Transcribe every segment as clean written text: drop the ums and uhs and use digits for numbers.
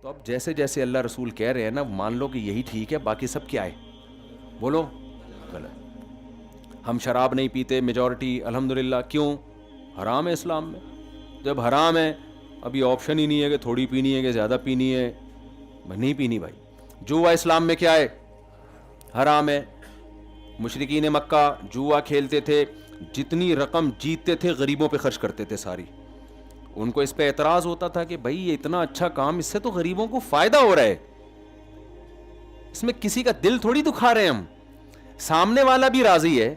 تو اب جیسے جیسے اللہ رسول کہہ رہے ہیں نا مان لو کہ یہی ٹھیک ہے، باقی سب کیا ہے بولو غلط. ہم شراب نہیں پیتے میجورٹی الحمدللہ، کیوں؟ حرام ہے اسلام میں. جب حرام ہے ابھی آپشن ہی نہیں ہے کہ تھوڑی پینی ہے کہ زیادہ پینی ہے، نہیں پینی بھائی. جوا اسلام میں کیا ہے؟ حرام ہے. مشرکین مکہ جوا کھیلتے تھے، جتنی رقم جیتتے تھے غریبوں پہ خرچ کرتے تھے ساری. ان کو اس پہ اعتراض ہوتا تھا کہ بھائی یہ اتنا اچھا کام، اس سے تو غریبوں کو فائدہ ہو رہا ہے، اس میں کسی کا دل تھوڑی دکھا رہے ہیں ہم، سامنے والا بھی راضی ہے.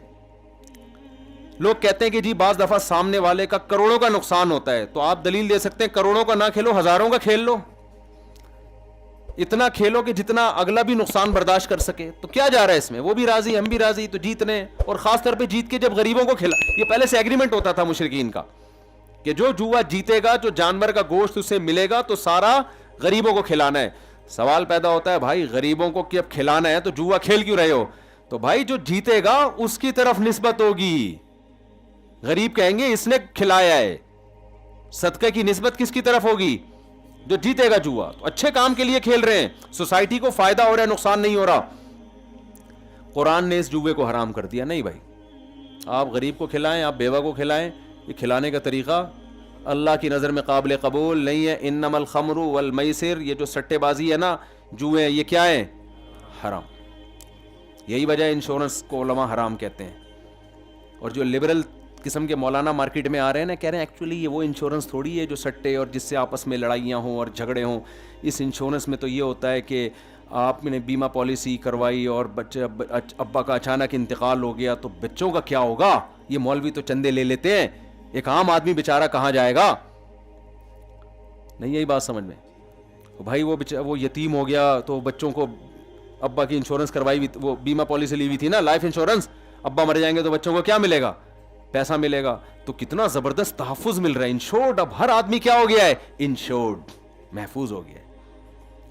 لوگ کہتے ہیں کہ جی بعض دفعہ سامنے والے کا کروڑوں کا نقصان ہوتا ہے، تو آپ دلیل دے سکتے ہیں کروڑوں کا نہ کھیلو، ہزاروں کا کھیل لو، اتنا کھیلو کہ جتنا اگلا بھی نقصان برداشت کر سکے. تو کیا جا رہا ہے اس میں؟ وہ بھی راضی ہم بھی راضی، تو جیتنے. اور خاص طور پہ جیت کے جب غریبوں کو کھلا، یہ پہلے سے ایگریمنٹ ہوتا تھا مشرکین کا کہ جو جوا جیتے گا، جو جانور کا گوشت اسے ملے گا تو سارا غریبوں کو کھلانا ہے. سوال پیدا ہوتا ہے بھائی غریبوں کو جب کھلانا ہے تو جوا کھیل کیوں رہے ہو؟ تو بھائی جو جیتے گا اس کی طرف نسبت ہوگی. غریب کہیں گے اس نے کھلایا ہے، صدقے کی نسبت کس کی طرف ہوگی؟ جو جیتے گا جوا. تو اچھے کام کے لیے کھیل رہے ہیں، سوسائٹی کو فائدہ ہو رہا ہے، نقصان نہیں ہو رہا. قرآن نے اس جوے کو حرام کر دیا. نہیں بھائی، آپ غریب کو کھلائیں، آپ بیوہ کو کھلائیں، یہ کھلانے کا طریقہ اللہ کی نظر میں قابل قبول نہیں ہے. انما الخمر والمیسر، یہ جو سٹے بازی ہے نا، جوئے، یہ کیا ہے؟ حرام. یہی وجہ انشورنس کو علماء حرام کہتے ہیں. اور جو لبرل قسم کے مولانا مارکیٹ میں آ رہے ہیں نا، کہہ رہے ہیں ایکچولی یہ وہ انشورنس تھوڑی ہے جو سٹے اور جس سے آپس میں لڑائیاں ہوں اور جھگڑے ہوں. اس انشورنس میں تو یہ ہوتا ہے کہ آپ نے بیمہ پالیسی کروائی اور بچے ابا کا اچانک انتقال ہو گیا تو بچوں کا کیا ہوگا؟ یہ مولوی تو چندے لے لیتے ہیں، ایک عام آدمی بیچارہ کہاں جائے گا؟ نہیں یہی بات سمجھ میں بھائی. وہ یتیم ہو گیا تو بچوں کو ابا کی انشورنس کروائی ہوئی، وہ بیمہ پالیسی لی ہوئی تھی نا، لائف انشورنس. ابا مر جائیں گے تو بچوں کو کیا ملے گا؟ پیسہ ملے گا. تو کتنا زبردست تحفظ مل رہا ہے. انشورڈ، اب ہر آدمی کیا ہو گیا ہے؟ انشورڈ، محفوظ ہو گیا ہے.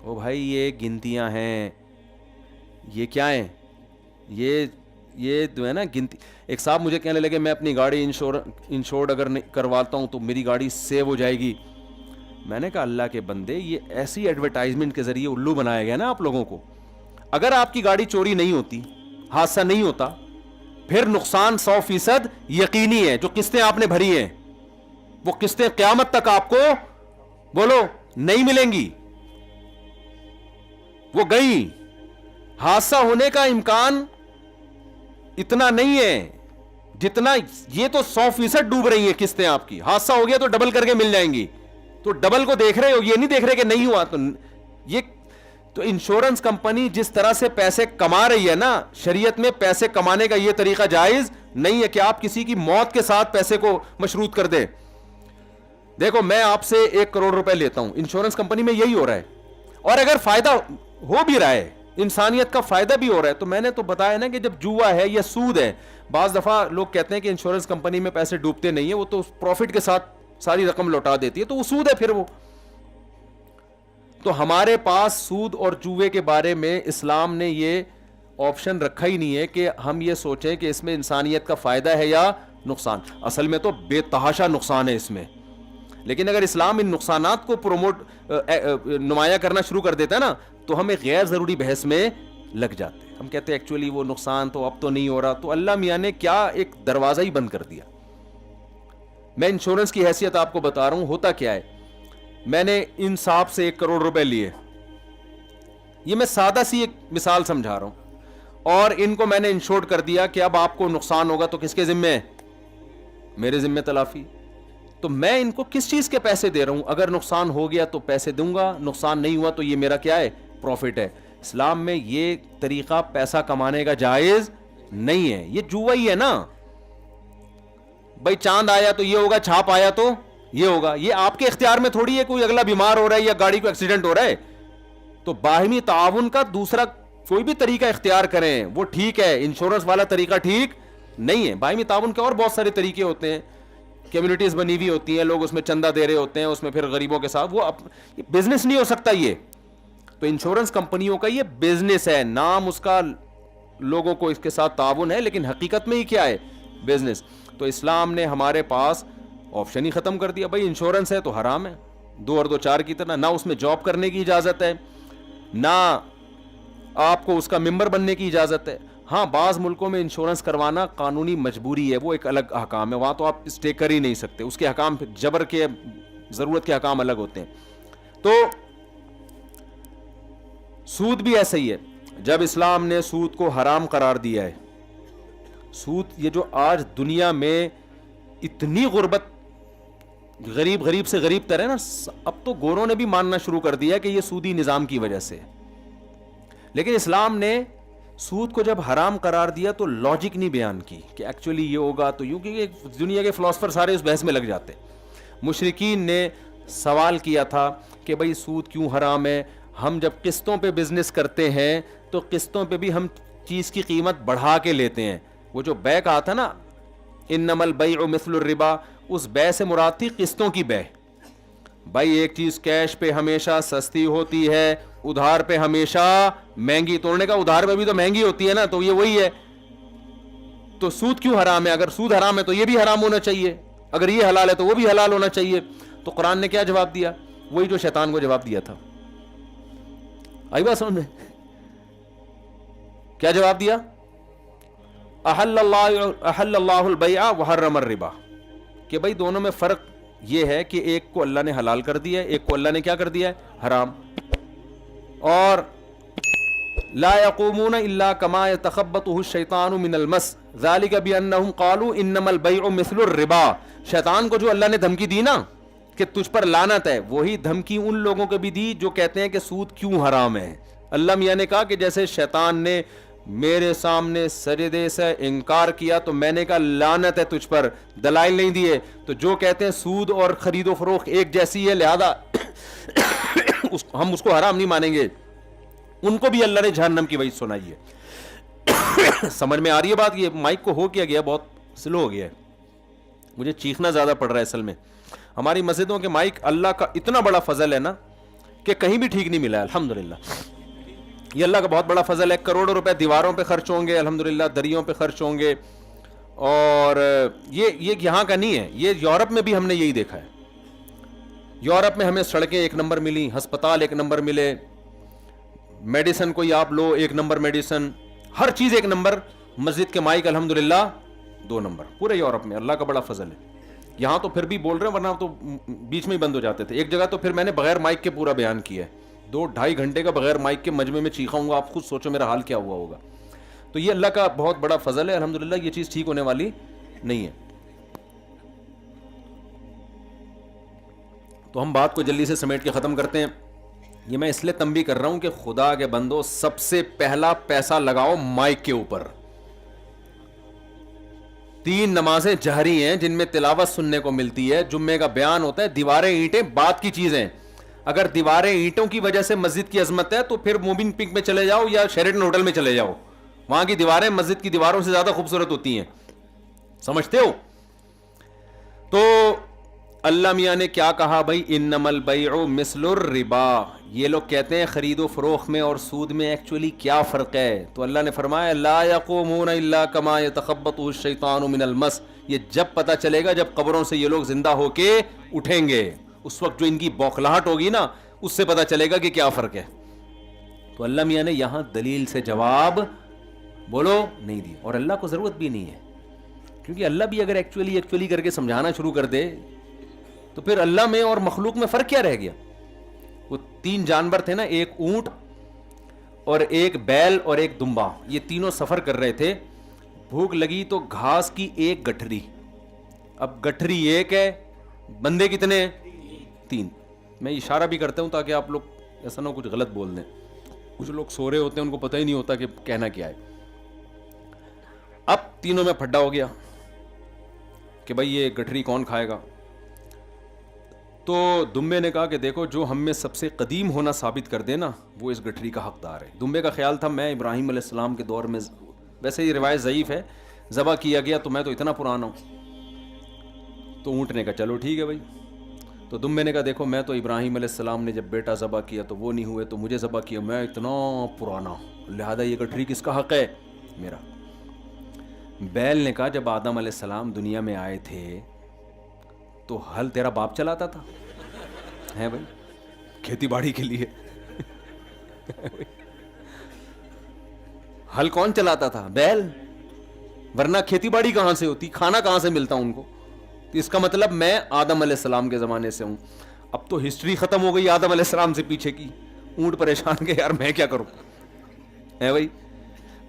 او بھائی یہ گنتیاں ہیں، یہ کیا ہیں؟ یہ جو ہے نا گنتی. ایک صاحب مجھے کہنے لگے میں اپنی گاڑی انشورڈ اگر کرواتا ہوں تو میری گاڑی سیو ہو جائے گی. میں نے کہا اللہ کے بندے، یہ ایسی ایڈورٹائزمنٹ کے ذریعے الو بنایا گیا نا آپ لوگوں کو. اگر آپ کی گاڑی چوری نہیں ہوتی، حادثہ نہیں ہوتا، پھر نقصان 100% یقینی ہے. جو قسطیں آپ نے بھری ہیں وہ قسطیں قیامت تک آپ کو بولو نہیں ملیں گی، وہ گئی. حادثہ ہونے کا امکان اتنا نہیں ہے جتنا یہ تو 100% ڈوب رہی ہے قسطیں آپ کی. حادثہ ہو گیا تو ڈبل کر کے مل جائیں گی. تو ڈبل کو دیکھ رہے ہو، یہ نہیں دیکھ رہے کہ نہیں ہوا. تو یہ تو انشورنس کمپنی جس طرح سے پیسے کما رہی ہے نا، شریعت میں پیسے کمانے کا یہ طریقہ جائز نہیں ہے کہ آپ کسی کی موت کے ساتھ پیسے کو مشروط کر دیں. دیکھو میں آپ سے 1 کروڑ روپے لیتا ہوں، انشورنس کمپنی میں یہی ہو رہا ہے. اور اگر فائدہ ہو بھی رہا ہے، انسانیت کا فائدہ بھی ہو رہا ہے، تو میں نے تو بتایا نا کہ جب جوا ہے یا سود ہے. بعض دفعہ لوگ کہتے ہیں کہ انشورنس کمپنی میں پیسے ڈوبتے نہیں ہیں، وہ تو پروفٹ کے ساتھ ساری رقم لوٹا دیتی ہے، تو وہ سود ہے پھر وہ. تو ہمارے پاس سود اور جوے کے بارے میں اسلام نے یہ آپشن رکھا ہی نہیں ہے کہ ہم یہ سوچیں کہ اس میں انسانیت کا فائدہ ہے یا نقصان. اصل میں تو بے تحاشا نقصان ہے اس میں. لیکن اگر اسلام ان نقصانات کو نمایاں کرنا شروع کر دیتا ہے نا، تو ہم ایک غیر ضروری بحث میں لگ جاتے ہیں. ہم کہتے ہیں ایکچولی وہ نقصان تو اب تو نہیں ہو رہا. تو اللہ میاں نے کیا ایک دروازہ ہی بند کر دیا. میں انشورنس کی حیثیت آپ کو بتا رہا ہوں ہوتا کیا ہے. میں نے ان صاحب سے 1 کروڑ روپے لیے، یہ میں سادہ سی ایک مثال سمجھا رہا ہوں، اور ان کو میں نے انشورڈ کر دیا کہ اب آپ کو نقصان ہوگا تو کس کے ذمہ ہے؟ میرے ذمہ تلافی. تو میں ان کو کس چیز کے پیسے دے رہا ہوں؟ اگر نقصان ہو گیا تو پیسے دوں گا، نقصان نہیں ہوا تو یہ میرا کیا ہے؟ پروفٹ ہے. اسلام میں یہ طریقہ پیسہ کمانے کا جائز نہیں ہے. یہ جوا ہی ہے نا بھائی. چاند آیا تو یہ ہوگا، چھاپ آیا تو یہ ہوگا. یہ آپ کے اختیار میں تھوڑی ہے کوئی اگلا بیمار ہو رہا ہے یا گاڑی کو ایکسیڈنٹ ہو رہا ہے. تو باہمی تعاون کا دوسرا کوئی بھی طریقہ اختیار کریں وہ ٹھیک ہے، انشورنس والا طریقہ ٹھیک نہیں ہے. باہمی تعاون کے اور بہت سارے طریقے ہوتے ہیں، کمیونٹیز بنی ہوئی ہوتی ہیں، لوگ اس میں چندہ دے رہے ہوتے ہیں، اس میں پھر غریبوں کے ساتھ وہ بزنس نہیں ہو سکتا یہ. تو انشورنس کمپنیوں کا یہ بزنس ہے، نام اس کا لوگوں کو اس کے ساتھ تعاون ہے، لیکن حقیقت میں ہی کیا ہے؟ بزنس. تو اسلام نے ہمارے پاس آپشن ہی ختم کر دیا. بھائی انشورنس ہے تو حرام ہے، 2 اور 2 4 کی طرح. نہ اس میں جاب کرنے کی اجازت ہے, نہ آپ کو اس کا ممبر بننے کی اجازت ہے. ہاں بعض ملکوں میں انشورنس کروانا قانونی مجبوری ہے, وہ ایک الگ احکام ہے, وہاں تو آپ اسٹے کر ہی نہیں سکتے, اس کے احکام جبر کے ضرورت کے احکام الگ ہوتے ہیں. تو سود بھی ایسا ہی ہے. جب اسلام نے سود کو حرام قرار دیا ہے, سود یہ جو آج دنیا میں اتنی غربت, غریب سے غریب تر ہے نا, اب تو گوروں نے بھی ماننا شروع کر دیا کہ یہ سودی نظام کی وجہ سے. لیکن اسلام نے سود کو جب حرام قرار دیا تو لاجک نہیں بیان کی کہ ایکچولی یہ ہوگا تو یوں, کہ دنیا کے فلاسفر سارے اس بحث میں لگ جاتے. مشرکین نے سوال کیا تھا کہ بھئی سود کیوں حرام ہے, ہم جب قسطوں پہ بزنس کرتے ہیں تو قسطوں پہ بھی ہم چیز کی قیمت بڑھا کے لیتے ہیں. وہ جو بے کہا تھا نا, انما البیع مثل الربا, اس بے سے مراد تھی قسطوں کی بے. بھائی ایک چیز کیش پہ ہمیشہ سستی ہوتی ہے, ادھار پہ ہمیشہ مہنگی. توڑنے کا ادھار پہ بھی تو مہنگی ہوتی ہے نا, تو یہ وہی ہے. تو سود کیوں حرام ہے؟ اگر سود حرام ہے تو یہ بھی حرام ہونا چاہیے, اگر یہ حلال ہے تو وہ بھی حلال ہونا چاہیے. تو قرآن نے کیا جواب دیا؟ وہی جو شیطان کو جواب دیا تھا. آئی بات سمجھ میں؟ کیا جواب دیا؟ احل اللہ البیع وحرم الربا, کہ بھائی دونوں میں فرق یہ ہے کہ ایک کو اللہ نے حلال کر دیا ہے, ایک کو اللہ نے کیا کر دیا ہے؟ حرام. اور لا يقومون الا كما يتخبطه الشيطان من المس ذلك بانهم قالوا انما البيع مثل الربا. شیطان کو جو اللہ نے دھمکی دی نا کہ تجھ پر لعنت ہے, وہی دھمکی ان لوگوں کو بھی دی جو کہتے ہیں کہ سود کیوں حرام ہے. اللہ میاں نے کہا کہ جیسے شیطان نے میرے سامنے سجدے سے انکار کیا تو میں نے کہا لعنت ہے تجھ پر, دلائل نہیں دیے. تو جو کہتے ہیں سود اور خرید و فروخت ایک جیسی ہے لہذا ہم اس کو حرام نہیں مانیں گے, ان کو بھی اللہ نے جہنم کی وعید سنائی ہے. سمجھ میں آ رہی ہے بات؟ یہ مائک کو ہو کیا گیا, بہت سلو ہو گیا ہے, مجھے چیخنا زیادہ پڑ رہا ہے اصل میں. ہماری مسجدوں کے مائک اللہ کا اتنا بڑا فضل ہے نا کہ کہیں بھی ٹھیک نہیں ملا ہے الحمدللہ. یہ اللہ کا بہت بڑا فضل ہے. کروڑوں روپے دیواروں پہ خرچ ہوں گے الحمدللہ, دریوں پہ خرچ ہوں گے. اور یہ یہاں کا نہیں ہے, یہ یورپ میں بھی ہم نے یہی دیکھا ہے. یورپ میں ہمیں سڑکیں ایک نمبر ملی, ہسپتال ایک نمبر ملے, میڈیسن کوئی آپ لو ایک نمبر میڈیسن, ہر چیز ایک نمبر. مسجد کے مائک الحمدللہ 2 نمبر پورے یورپ میں, اللہ کا بڑا فضل ہے. یہاں تو پھر بھی بول رہے ہیں, ورنہ تو بیچ میں ہی بند ہو جاتے تھے. ایک جگہ تو پھر میں نے بغیر مائک کے پورا بیان کیا ہے, 2-2.5 گھنٹے کا بغیر مائک کے مجمع میں چیخا ہوں گا. آپ خود سوچو میرا حال کیا ہوا ہوگا. تو یہ اللہ کا بہت بڑا فضل ہے الحمدللہ, یہ چیز ٹھیک ہونے والی نہیں ہے. تو ہم بات کو جلدی سے سمیٹ کے ختم کرتے ہیں. یہ میں اس لیے تنبیہ کر رہا ہوں کہ خدا کے بندو, سب سے پہلا پیسہ لگاؤ مائک کے اوپر. 3 نمازیں جہری ہیں جن میں تلاوت سننے کو ملتی ہے, جمعے کا بیان ہوتا ہے. دیواریں اینٹیں بات کی چیزیں. اگر دیواریں اینٹوں کی وجہ سے مسجد کی عظمت ہے تو پھر مومن پنک میں چلے جاؤ یا شیرٹن ہوٹل میں چلے جاؤ, وہاں کی دیواریں مسجد کی دیواروں سے زیادہ خوبصورت ہوتی ہیں. سمجھتے ہو؟ تو اللہ میاں نے کیا کہا بھائی, انما البیع مثل الربا. یہ لوگ کہتے ہیں خرید و فروخت میں اور سود میں ایکچولی کیا فرق ہے؟ تو اللہ نے فرمایا لا یقومون الا کما یتخبطه الشیطان من المس. یہ جب پتہ چلے گا جب قبروں سے یہ لوگ زندہ ہو کے اٹھیں گے, اس وقت جو ان کی بوکھلاہٹ ہوگی نا, اس سے پتہ چلے گا کہ کیا فرق ہے. تو اللہ میاں نے یہاں دلیل سے جواب بولو نہیں دی, اور اللہ کو ضرورت بھی نہیں ہے, کیونکہ اللہ بھی اگر ایکچولی کر کے سمجھانا شروع کر دے تو پھر اللہ میں اور مخلوق میں فرق کیا رہ گیا؟ وہ 3 جانور تھے نا, ایک اونٹ اور ایک بیل اور ایک دمبا, یہ تینوں سفر کر رہے تھے. بھوک لگی تو گھاس کی ایک گٹھری. اب گٹھری ایک ہے, بندے کتنے؟ 3. میں اشارہ بھی کرتا ہوں تاکہ آپ لوگ ایسا نہ کچھ غلط بول دیں. کچھ لوگ سو رہے ہوتے ہیں, ان کو پتہ ہی نہیں ہوتا کہ کہنا کیا ہے. اب تینوں میں پھڈا ہو گیا کہ بھائی یہ گٹھری کون کھائے گا. تو دمبے نے کہا کہ دیکھو جو ہم میں سب سے قدیم ہونا ثابت کر دے نا, وہ اس گٹھری کا حقدار ہے. دمبے کا خیال تھا میں ابراہیم علیہ السلام کے دور میں, ویسے یہ روایت ضعیف ہے, ذبح کیا گیا تو میں تو اتنا پرانا ہوں. تو اونٹ نے کہا چلو ٹھیک ہے بھائی. تو دمبے نے کہا دیکھو میں تو ابراہیم علیہ السلام نے جب بیٹا ذبح کیا تو وہ نہیں ہوئے, تو مجھے ذبح کیا, میں اتنا پرانا, لہذا یہ گٹھری کس کا حق ہے؟ میرا. بیل نے کہا جب آدم علیہ السلام دنیا میں آئے تھے تو ہل تیرا باپ چلاتا تھا, ہیں بھائی کھیتی باڑی کے لیے. ہل کون چلاتا تھا؟ بیل. ورنہ کھیتی باڑی کہاں سے ہوتی, کھانا کہاں سے ملتا ان کو؟ تو اس کا مطلب میں آدم علیہ السلام کے زمانے سے ہوں. اب تو ہسٹری ختم ہو گئی آدم علیہ السلام سے پیچھے کی. اونٹ پریشان کے یار میں کیا کروں, ہے بھائی.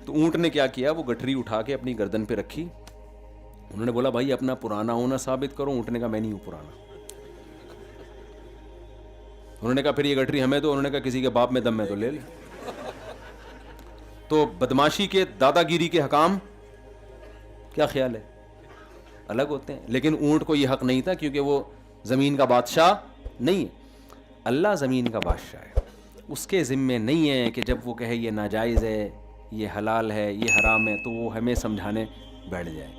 تو اونٹ نے کیا کیا, وہ گٹھری اٹھا کے اپنی گردن پہ رکھی. انہوں نے بولا بھائی اپنا پرانا ہونا ثابت کرو. اونٹ نے کہا میں نہیں ہوں پرانا. انہوں نے کہا پھر یہ گٹھری ہمیں دو. انہوں نے کہا کسی کے باپ میں دم ہے تو لے لے. تو بدماشی کے, دادا گیری کے حکام کیا خیال ہے الگ ہوتے ہیں, لیکن اونٹ کو یہ حق نہیں تھا کیونکہ وہ زمین کا بادشاہ نہیں ہے. اللہ زمین کا بادشاہ ہے, اس کے ذمے نہیں ہے کہ جب وہ کہے یہ ناجائز ہے, یہ حلال ہے, یہ حرام ہے, تو وہ ہمیں سمجھانے بیٹھ جائے.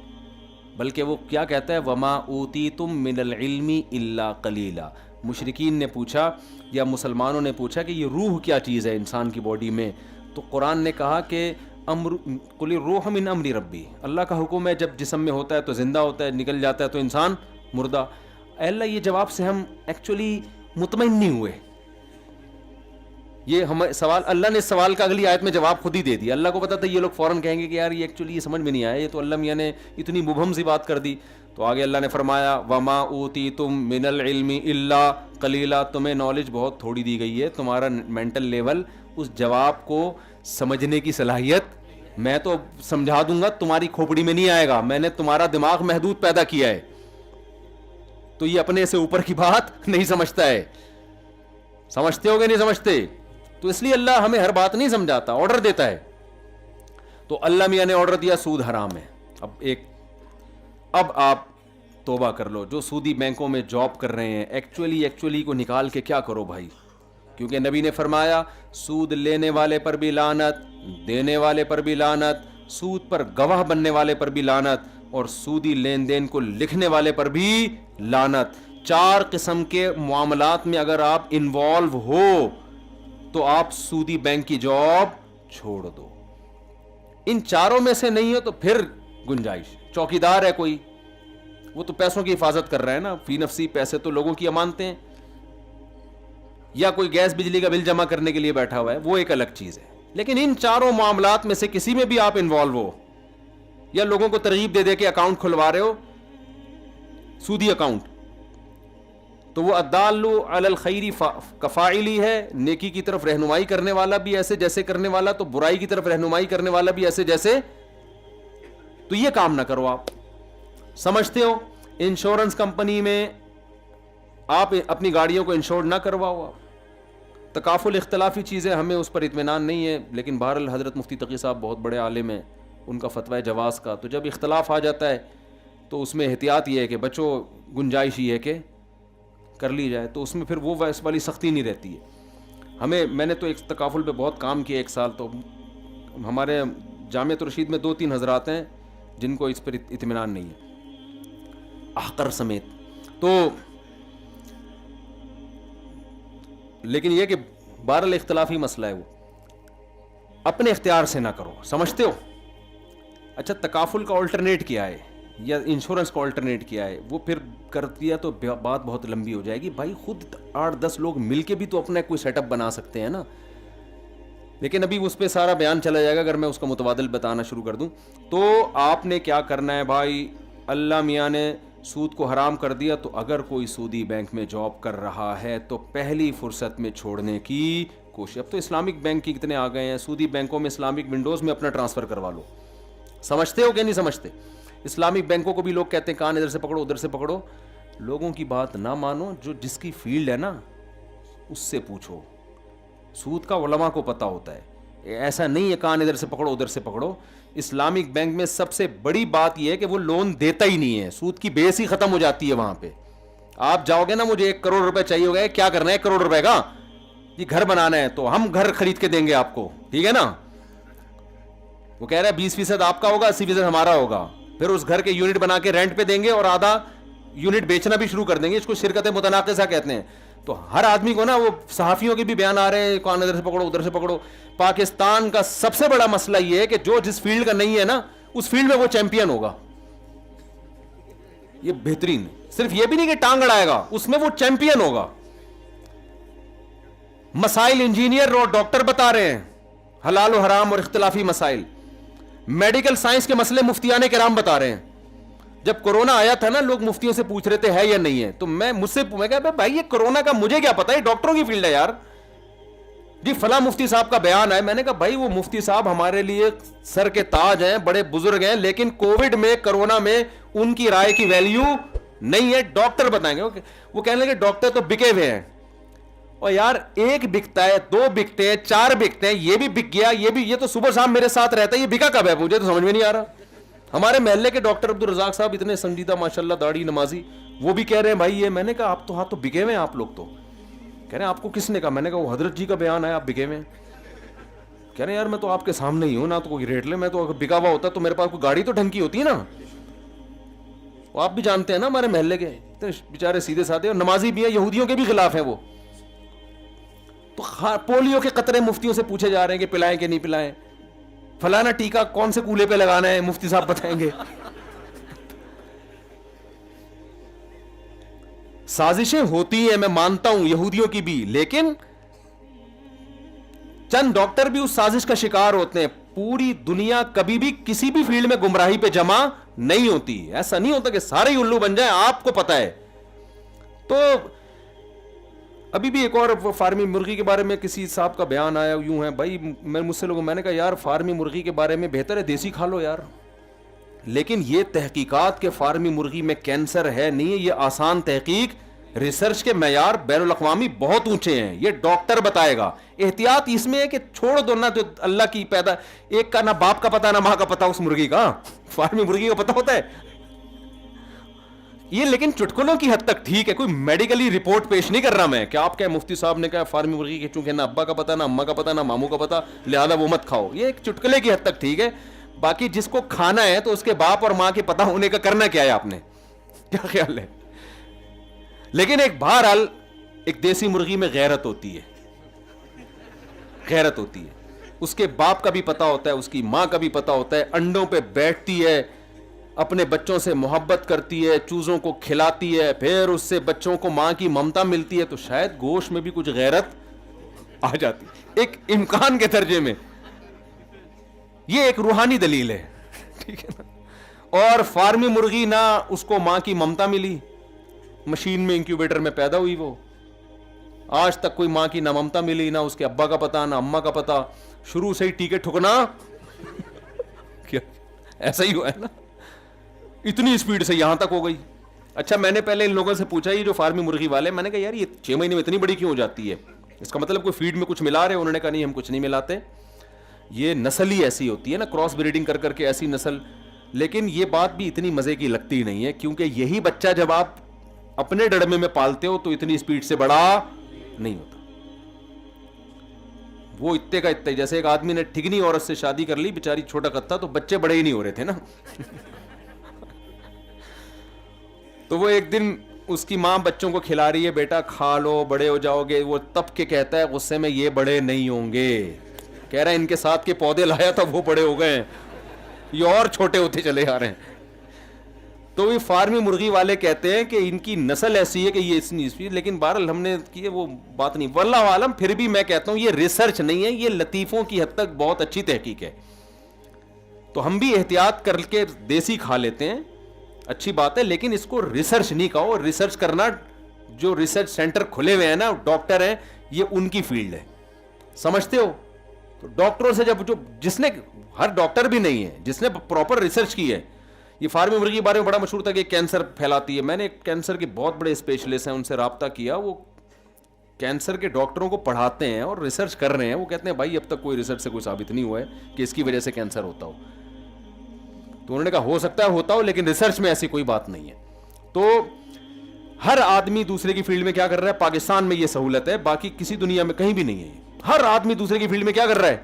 بلکہ وہ کیا کہتا ہے, وما اوتیتم من العلم الا قلیلا. مشرکین نے پوچھا یا مسلمانوں نے پوچھا کہ یہ روح کیا چیز ہے انسان کی باڈی میں, تو قرآن نے کہا کہ قل الروح من امر ربی, اللہ کا حکم ہے جب جسم میں ہوتا ہے تو زندہ ہوتا ہے, نکل جاتا ہے تو انسان مردہ. اے اللہ یہ جواب سے ہم ایکچولی مطمئن نہیں ہوئے. یہ ہم سوال, اللہ نے سوال کا اگلی آیت میں جواب خود ہی دے دیا. اللہ کو پتا تھا یہ لوگ فوراً کہیں گے کہ یار یہ ایکچولی یہ سمجھ میں نہیں آیا, یہ تو اللہ میاں نے اتنی مبہم سی بات کر دی. تو آگے اللہ نے فرمایا وما اوتیتم من العلم الا قلیلا, تمہیں نالج بہت تھوڑی دی گئی ہے, تمہارا مینٹل لیول اس جواب کو سمجھنے کی صلاحیت میں تو سمجھا دوں گا, تمہاری کھوپڑی میں نہیں آئے گا. میں نے تمہارا دماغ محدود پیدا کیا ہے, تو یہ اپنے سے اوپر کی بات نہیں سمجھتا ہے. سمجھتے ہو گے نہیں سمجھتے؟ تو اس لیے اللہ ہمیں ہر بات نہیں سمجھاتا, آرڈر دیتا ہے. تو اللہ میاں نے آرڈر دیا سود حرام ہے. اب آپ توبہ کر لو. جو سودی بینکوں میں جاب کر رہے ہیں ایکچولی کو نکال کے کیا کرو بھائی, کیونکہ نبی نے فرمایا سود لینے والے پر بھی لعنت, دینے والے پر بھی لعنت, سود پر گواہ بننے والے پر بھی لعنت, اور سودی لین دین کو لکھنے والے پر بھی لعنت. 4 قسم کے معاملات میں اگر آپ انوالو ہو تو آپ سودی بینک کی جاب چھوڑ دو. ان چاروں میں سے نہیں ہو تو پھر گنجائش. چوکیدار ہے کوئی, وہ تو پیسوں کی حفاظت کر رہا ہے نا, فی نفسی پیسے تو لوگوں کی امانتیں ہیں. یا کوئی گیس بجلی کا بل جمع کرنے کے لیے بیٹھا ہوا ہے, وہ ایک الگ چیز ہے. لیکن ان چاروں معاملات میں سے کسی میں بھی آپ انوالو ہو, یا لوگوں کو ترغیب دے دے کے اکاؤنٹ کھلوا رہے ہو, سودی اکاؤنٹ, تو وہ الدال علی الخیر کفاعلی ہے. نیکی کی طرف رہنمائی کرنے والا بھی ایسے جیسے کرنے والا, تو برائی کی طرف رہنمائی کرنے والا بھی ایسے جیسے. تو یہ کام نہ کرو. آپ سمجھتے ہو انشورنس کمپنی میں آپ اپنی گاڑیوں کو انشور نہ کرواؤ. تکافل اختلافی چیزیں, ہمیں اس پر اطمینان نہیں ہے, لیکن بہرحال حضرت مفتی تقی صاحب بہت بڑے عالم ہیں, ان کا فتویٰ جواز کا. تو جب اختلاف آ جاتا ہے تو اس میں احتیاط یہ ہے کہ بچوں گنجائش یہ ہے کہ کر لی جائے, تو اس میں پھر وہ ویس والی سختی نہیں رہتی ہے. میں نے تو ایک تکافل پہ بہت کام کیا 1 سال. تو ہمارے جامعۃ الرشید میں 2-3 حضرات ہیں جن کو اس پر اطمینان نہیں ہے, احقر سمیت. تو لیکن یہ کہ بہرحال اختلافی مسئلہ ہے, وہ اپنے اختیار سے نہ کرو. سمجھتے ہو؟ اچھا تکافل کا آلٹرنیٹ کیا ہے, یا انشورنس کا آلٹرنیٹ کیا ہے, وہ پھر کر دیا تو بات بہت لمبی ہو جائے گی. بھائی خود 8-10 لوگ مل کے بھی تو اپنا کوئی سیٹ اپ بنا سکتے ہیں نا. لیکن ابھی اس پہ سارا بیان چلا جائے گا اگر میں اس کا متبادل بتانا شروع کر دوں. تو آپ نے کیا کرنا ہے بھائی, اللہ میاں نے سود کو حرام کر دیا, تو اگر کوئی سودی بینک میں جاب کر رہا ہے تو پہلی فرصت میں چھوڑنے کی کوشش. اب تو اسلامک بینک کی کتنے آ گئے ہیں, سودی بینکوں میں اسلامک ونڈوز میں اپنا ٹرانسفر کروا لو. سمجھتے ہو کہ نہیں سمجھتے؟ اسلامک بینکوں کو بھی لوگ کہتے ہیں کان ادھر سے پکڑو ادھر سے پکڑو. لوگوں کی بات نہ مانو, جس کی فیلڈ ہے نا اس سے پوچھو. سود کا علماء کو پتہ ہوتا ہے, ایسا نہیں ہے کان ادھر سے پکڑو ادھر سے پکڑو. اسلامک بینک میں سب سے بڑی بات یہ ہے کہ وہ لون دیتا ہی نہیں ہے, سود کی بیس ہی ختم ہو جاتی ہے وہاں پہ. آپ جاؤ گے نا, مجھے 1 کروڑ روپے چاہیے ہوگا, کیا کرنا ہے 1 کروڑ روپے کا, یہ گھر بنانا ہے, تو ہم گھر خرید کے دیں گے آپ کو, ٹھیک ہے نا. وہ کہہ رہا ہے 20% آپ کا ہوگا, 80% ہمارا ہوگا. پھر اس گھر کے یونٹ بنا کے رینٹ پہ دیں گے اور آدھا یونٹ بیچنا بھی شروع کر دیں گے. اس کو شرکت متناقضہ کہتے ہیں. تو ہر آدمی کو نا, وہ صحافیوں کے بھی بیان آ رہے ہیں کان ادھر سے پکڑو ادھر سے پکڑو. پاکستان کا سب سے بڑا مسئلہ یہ ہے کہ جو جس فیلڈ کا نہیں ہے نا, اس فیلڈ میں وہ چیمپئن ہوگا. یہ بہترین, صرف یہ بھی نہیں کہ ٹانگ اڑائے گا, اس میں وہ چیمپئن ہوگا. مسائل انجینئر اور ڈاکٹر بتا رہے ہیں, حلال و حرام اور اختلافی مسائل. میڈیکل سائنس کے مسئلے مفتیان کرام بتا رہے ہیں. جب کورونا آیا تھا نا, لوگ مفتیوں سے پوچھ رہے تھے ہے یا نہیں ہے, تو میں کہا بھائی یہ کورونا کا مجھے کیا پتا, یہ ڈاکٹروں کی فیلڈ ہے یار. جی فلاں مفتی صاحب کا بیان ہے. میں نے کہا بھائی وہ مفتی صاحب ہمارے لیے سر کے تاج ہیں, بڑے بزرگ ہیں, لیکن کووڈ میں کرونا میں ان کی رائے کی ویلیو نہیں ہے, ڈاکٹر بتائیں گے. وہ کہنے لگے ڈاکٹر تو بکے ہوئے ہیں. اور یار ایک بکتا ہے, دو بکتے ہیں, چار بکتے ہیں, یہ بھی بک گیا, یہ بھی, یہ تو صبح شام میرے ساتھ رہتا ہے, یہ بکا کب ہے مجھے تو سمجھ میں نہیں آ رہا. ہمارے محلے کے ڈاکٹر عبدالرزاق صاحب اتنے سنجیدہ ماشاءاللہ, داڑھی نمازی, وہ بھی کہہ رہے ہیں بھائی یہ. میں نے کہا آپ تو ہاتھ تو بکے ہوئے ہیں آپ لوگ. تو کہہ رہے ہیں آپ کو کس نے کہا؟ میں نے کہا وہ حضرت جی کا بیان ہے آپ بکے ہوئے ہیں. کہہ رہے ہیں یار میں تو آپ کے سامنے ہی ہوں نا, تو کوئی ریٹ لے, میں تو اگر بکا ہوا ہوتا تو میرے پاس کوئی گاڑی تو ڈھنگ کی ہوتی ہے نا. وہ آپ بھی جانتے ہیں نا ہمارے محلے کے بیچارے سیدھے سادھے اور نمازی بھی ہیں, یہودیوں کے بھی خلاف ہیں وہ. تو پولیو کے قطرے مفتیوں سے پوچھے جا رہے ہیں کہ پلائیں کہ نہیں پلائیں, فلانا ٹیکا کون سے کولے پہ لگانا ہے, مفتی صاحب بتائیں گے. سازشیں ہوتی ہیں, میں مانتا ہوں یہودیوں کی بھی, لیکن چند ڈاکٹر بھی اس سازش کا شکار ہوتے ہیں. پوری دنیا کبھی بھی کسی بھی فیلڈ میں گمراہی پہ جمع نہیں ہوتی. ایسا نہیں ہوتا کہ سارے ہی الو بن جائیں, آپ کو پتا ہے. تو ابھی بھی ایک اور فارمی مرغی کے بارے میں کسی صاحب کا بیان آیا, یوں ہے بھائی مجھ سے لوگوں, میں نے کہا یار فارمی مرغی کے بارے میں بہتر ہے دیسی کھا لو یار. لیکن یہ تحقیقات کے فارمی مرغی میں کینسر ہے نہیں ہے, یہ آسان تحقیق, ریسرچ کے معیار بین الاقوامی بہت اونچے ہیں, یہ ڈاکٹر بتائے گا. احتیاط اس میں ہے کہ چھوڑ دو نا, جو اللہ کی پیدا, ایک کا نہ باپ کا پتا نہ ماں کا پتا اس مرغی کا, فارمی مرغی کا پتا ہوتا ہے یہ. لیکن چٹکلوں کی حد تک ٹھیک ہے, کوئی میڈیکلی رپورٹ پیش نہیں کر رہا میں کہ آپ کیا مفتی صاحب نے کہا فارمی مرغی کے چونکہ نہ ابا کا پتا نہ اما کا پتا نہ ماموں کا پتا لہذا وہ مت کھاؤ. یہ ایک چٹکلے کی حد تک ٹھیک ہے. باقی جس کو کھانا ہے تو اس کے باپ اور ماں کے پتا ہونے کا کرنا کیا ہے آپ نے, کیا خیال ہے. لیکن ایک بہرحال ایک دیسی مرغی میں غیرت ہوتی ہے, غیرت ہوتی ہے. اس کے باپ کا بھی پتا ہوتا ہے, اس کی ماں کا بھی پتا ہوتا ہے, انڈوں پہ بیٹھتی ہے, اپنے بچوں سے محبت کرتی ہے, چوزوں کو کھلاتی ہے, پھر اس سے بچوں کو ماں کی ممتا ملتی ہے. تو شاید گوشت میں بھی کچھ غیرت آ جاتی, ایک امکان کے درجے میں. یہ ایک روحانی دلیل ہے, ٹھیک ہے نا. اور فارمی مرغی نہ اس کو ماں کی ممتا ملی, مشین میں انکیوبیٹر میں پیدا ہوئی, وہ آج تک کوئی ماں کی نہ ممتا ملی, نہ اس کے ابا کا پتا نہ اما کا پتا, شروع سے ہی ٹیکے ٹھکنا کیا ایسا ہی ہوا ہے نا, اتنی اسپیڈ سے یہاں تک ہو گئی. اچھا میں نے پہلے ان لوگوں سے پوچھا یہ جو فارمی مرغی والے, میں نے کہا یار یہ 6 مہینے میں اتنی بڑی کیوں ہو جاتی ہے, اس کا مطلب کوئی فیڈ میں کچھ ملا رہے؟ انہوں نے کہا نہیں ہم کچھ نہیں ملاتے, یہ نسل ہی ایسی ہوتی ہے نا, کراس بریڈنگ کر کر کے ایسی نسل. لیکن یہ بات بھی اتنی مزے کی لگتی نہیں ہے, کیونکہ یہی بچہ جب آپ اپنے ڈڑمے میں پالتے ہو تو اتنی اسپیڈ سے بڑا نہیں ہوتا. وہ اتنے کا اتنے, جیسے ایک آدمی نے ٹھگنی عورت سے شادی کر لی, بیچاری چھوٹا کتا, تو بچے بڑے ہی نہیں ہو رہے تھے نا. تو وہ ایک دن اس کی ماں بچوں کو کھلا رہی ہے, بیٹا کھا لو بڑے ہو جاؤ گے. وہ تب کے کہتا ہے غصے میں یہ بڑے نہیں ہوں گے, کہہ رہا ہے ان کے ساتھ کے پودے لایا تھا وہ بڑے ہو گئے ہیں, یہ اور چھوٹے ہوتے چلے آ رہے ہیں. تو یہ فارمی مرغی والے کہتے ہیں کہ ان کی نسل ایسی ہے کہ یہ اتنی, لیکن بہرحال ہم نے کی وہ بات نہیں, واللہ عالم. پھر بھی میں کہتا ہوں یہ ریسرچ نہیں ہے, یہ لطیفوں کی حد تک بہت اچھی تحقیق ہے. تو ہم بھی احتیاط کر کے دیسی کھا لیتے ہیں, اچھی بات ہے, لیکن اس کو ریسرچ نہیں کہو. ریسرچ کرنا, جو ریسرچ سینٹر کھلے ہوئے ہیں نا, ڈاکٹر ہیں, یہ ان کی فیلڈ ہے, سمجھتے ہو. تو ڈاکٹروں سے جو جس نے, ہر ڈاکٹر بھی نہیں ہے جس نے پراپر ریسرچ کی ہے. یہ فارمی مرغی کے بارے میں بڑا مشہور تھا کہ کینسر پھیلاتی ہے. میں نے کینسر کے بہت بڑے اسپیشلسٹ ہیں, ان سے رابطہ کیا, وہ کینسر کے ڈاکٹروں کو پڑھاتے ہیں اور ریسرچ کر رہے ہیں. وہ کہتے ہیں بھائی اب تک کوئی ریسرچ سے کوئی ثابت نہیں ہوا ہے کہ اس کی وجہ سے کینسر ہوتا ہو. تو انہوں نے کہا ہو سکتا ہے ہوتا ہو, لیکن ریسرچ میں ایسی کوئی بات نہیں ہے. تو ہر آدمی دوسرے کی فیلڈ میں کیا کر رہا ہے, پاکستان میں یہ سہولت ہے, باقی کسی دنیا میں کہیں بھی نہیں ہے. ہر آدمی دوسرے کی فیلڈ میں کیا کر رہا ہے.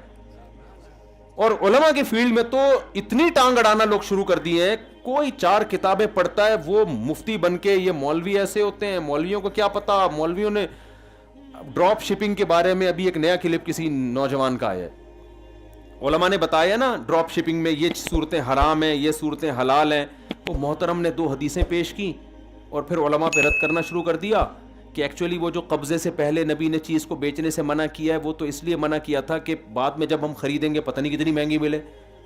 اور علماء کی فیلڈ میں تو اتنی ٹانگ اڑانا لوگ شروع کر دیے ہیں, کوئی 4 کتابیں پڑھتا ہے وہ مفتی بن کے. یہ مولوی ایسے ہوتے ہیں, مولویوں کو کیا پتا. مولویوں نے ڈراپ شپنگ کے بارے میں ابھی ایک نیا کلپ کسی نوجوان کا آیا ہے, علماء نے بتایا نا ڈراپ شپنگ میں یہ صورتیں حرام ہیں, یہ صورتیں حلال ہیں. وہ محترم نے 2 حدیثیں پیش کی اور پھر علماء پہ رد کرنا شروع کر دیا کہ ایکچولی وہ جو قبضے سے پہلے نبی نے چیز کو بیچنے سے منع کیا ہے وہ تو اس لیے منع کیا تھا کہ بعد میں جب ہم خریدیں گے پتہ نہیں کتنی مہنگی ملے.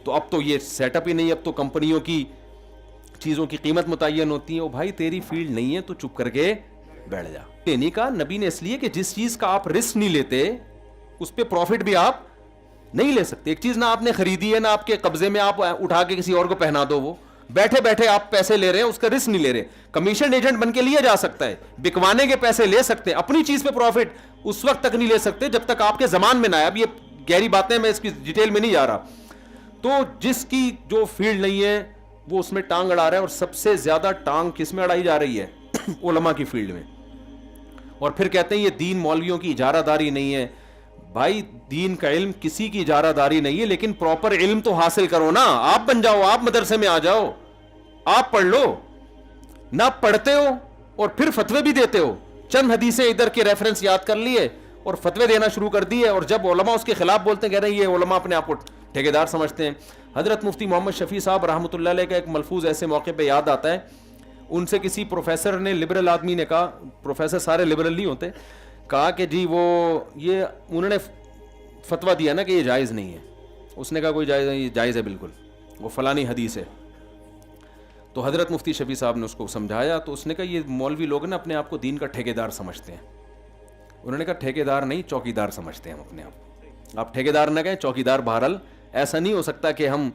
تو اب تو یہ سیٹ اپ ہی نہیں, اب تو کمپنیوں کی چیزوں کی قیمت متعین ہوتی ہے. او بھائی تیری فیلڈ نہیں ہے تو چپ کر کے بیٹھ جا. نہیں کہا نبی نے اس لیے کہ جس چیز کا آپ رسک نہیں لیتے اس پہ پروفٹ بھی آپ نہیں لے سکتے. ایک چیز نہ آپ نے خریدی ہے نہ آپ کے قبضے میں, آپ اٹھا کے کسی اور کو پہنا دو, وہ بیٹھے بیٹھے آپ پیسے لے رہے ہیں, اس کا رسک نہیں لے رہے. کمیشن ایجنٹ بن کے لیا جا سکتا ہے, بکوانے کے پیسے لے سکتے ہیں, اپنی چیز پہ پروفٹ اس وقت تک نہیں لے سکتے جب تک آپ کے زمان میں نہ آئے. اب یہ گہری باتیں, میں اس کی ڈیٹیل میں نہیں جا رہا. تو جس کی جو فیلڈ نہیں ہے وہ اس میں ٹانگ اڑا رہا ہے, اور سب سے زیادہ ٹانگ کس میں اڑائی جا رہی ہے؟ علماء کی فیلڈ میں. اور پھر کہتے ہیں یہ دین مولویوں کی اجارہ داری نہیں ہے. بھائی دین کا علم کسی کی اجارہ داری نہیں ہے, لیکن پراپر علم تو حاصل کرو نا. آپ بن جاؤ, آپ مدرسے میں آ جاؤ, آپ پڑھ لو. نہ پڑھتے ہو اور پھر فتوے بھی دیتے ہو, چند حدیثیں ادھر کے ریفرنس یاد کر لیے اور فتوے دینا شروع کر دیے, اور جب علماء اس کے خلاف بولتے ہیں کہہ رہے ہیں یہ علماء اپنے آپ کو ٹھیکیدار سمجھتے ہیں. حضرت مفتی محمد شفیع صاحب رحمۃ اللہ علیہ کا ایک ملفوظ ایسے موقع پہ یاد آتا ہے. ان سے کسی پروفیسر نے, لبرل آدمی نے کہا, پروفیسر سارے لبرل نہیں ہوتے, کہا کہ جی وہ یہ انہوں نے فتویٰ دیا نا کہ یہ جائز نہیں ہے. اس نے کہا کوئی جائز نہیں, یہ جائز ہے بالکل, وہ فلانی حدیث ہے. تو حضرت مفتی شفیع صاحب نے اس کو سمجھایا, تو اس نے کہا یہ مولوی لوگ نا اپنے آپ کو دین کا ٹھیکیدار سمجھتے ہیں. انہوں نے کہا ٹھیکیدار نہیں, چوکیدار سمجھتے ہیں ہم اپنے آپ. آپ ٹھیکیدار نہ کہیں, چوکیدار. بہرحال ایسا نہیں ہو سکتا کہ ہم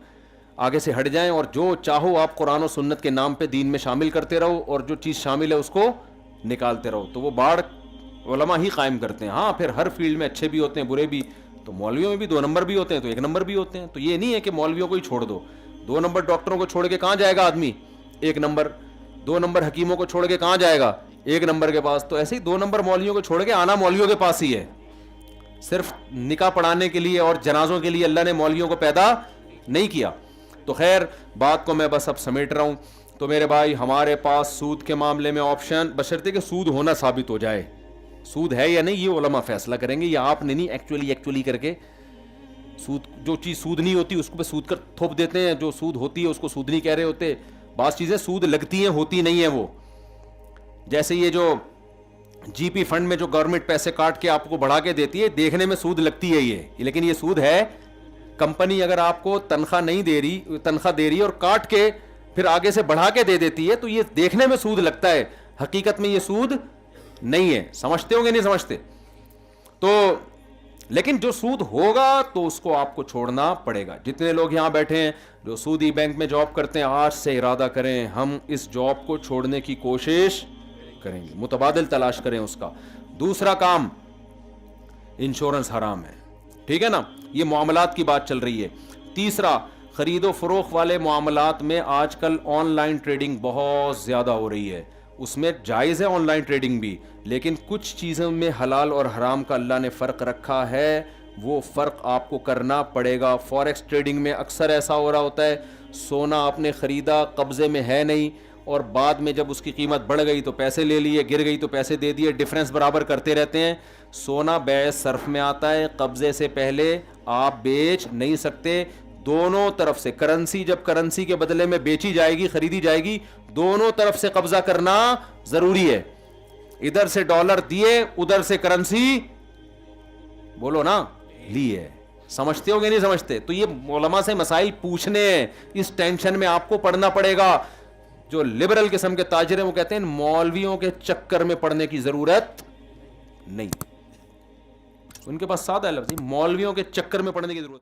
آگے سے ہٹ جائیں اور جو چاہو آپ قرآن و سنت کے نام پہ دین میں شامل کرتے رہو, اور جو چیز شامل ہے اس کو نکالتے رہو. تو وہ باڑ علماء ہی قائم کرتے ہیں. ہاں پھر ہر فیلڈ میں اچھے بھی ہوتے ہیں, برے بھی. تو مولویوں میں بھی 2 نمبر بھی ہوتے ہیں, تو 1 نمبر بھی ہوتے ہیں. تو یہ نہیں ہے کہ مولویوں کو ہی چھوڑ دو. 2 نمبر ڈاکٹروں کو چھوڑ کے کہاں جائے گا آدمی؟ 1 نمبر. 2 نمبر حکیموں کو چھوڑ کے کہاں جائے گا؟ 1 نمبر کے پاس. تو ایسے ہی 2 نمبر مولویوں کو چھوڑ کے آنا مولویوں کے پاس ہی ہے. صرف نکاح پڑھانے کے لیے اور جنازوں کے لیے اللہ نے مولویوں کو پیدا نہیں کیا. تو خیر بات کو میں بس اب سمیٹ رہا ہوں. تو میرے بھائی ہمارے پاس سود کے معاملے میں آپشن, بشرطے کہ سود ہونا ثابت ہو جائے. سود ہے یا نہیں یہ علماء فیصلہ کریں گے, یا آپ نے نہیں ایکچولی کر کے سود, جو چیز سود نہیں ہوتی اس کو پہ سود کر تھوپ دیتے ہیں, جو سود ہوتی ہے اس کو سود نہیں کہہ رہے ہوتے. بعض چیزیں سود لگتی ہیں, ہوتی نہیں ہیں وہ. جیسے یہ جو جی پی فنڈ میں جو گورنمنٹ پیسے کاٹ کے آپ کو بڑھا کے دیتی ہے, دیکھنے میں سود لگتی ہے یہ, لیکن یہ سود ہے. کمپنی اگر آپ کو تنخواہ نہیں دے رہی, تنخواہ دے رہی ہے اور کاٹ کے پھر آگے سے بڑھا کے دے دیتی ہے, تو یہ دیکھنے میں سود لگتا ہے, حقیقت میں یہ سود نہیں ہے. سمجھتے ہوں گے نہیں سمجھتے؟ تو لیکن جو سود ہوگا تو اس کو آپ کو چھوڑنا پڑے گا. جتنے لوگ یہاں بیٹھے ہیں جو سودی بینک میں جاب کرتے ہیں, آج سے ارادہ کریں ہم اس جاب کو چھوڑنے کی کوشش کریں گے, متبادل تلاش کریں اس کا. دوسرا کام, انشورنس حرام ہے, ٹھیک ہے نا, یہ معاملات کی بات چل رہی ہے. تیسرا, خرید و فروخت والے معاملات میں آج کل آن لائن ٹریڈنگ بہت زیادہ ہو رہی ہے. اس میں جائز ہے آن لائن ٹریڈنگ بھی, لیکن کچھ چیزوں میں حلال اور حرام کا اللہ نے فرق رکھا ہے, وہ فرق آپ کو کرنا پڑے گا. فوریکس ٹریڈنگ میں اکثر ایسا ہو رہا ہوتا ہے, سونا آپ نے خریدا, قبضے میں ہے نہیں, اور بعد میں جب اس کی قیمت بڑھ گئی تو پیسے لے لیے, گر گئی تو پیسے دے دیے, ڈفرینس برابر کرتے رہتے ہیں. سونا بیع صرف میں آتا ہے, قبضے سے پہلے آپ بیچ نہیں سکتے. دونوں طرف سے کرنسی, جب کرنسی کے بدلے میں بیچی جائے گی, خریدی جائے گی, دونوں طرف سے قبضہ کرنا ضروری ہے. ادھر سے ڈالر دیے, ادھر سے کرنسی بولو نا لیے. سمجھتے ہو گے نہیں سمجھتے؟ تو یہ علماء سے مسائل پوچھنے ہیں, اس ٹینشن میں آپ کو پڑھنا پڑے گا. جو لبرل قسم کے تاجر ہیں وہ کہتے ہیں مولویوں کے چکر میں پڑھنے کی ضرورت نہیں. ان کے پاس سادہ لفظ, مولویوں کے چکر میں پڑھنے کی ضرورت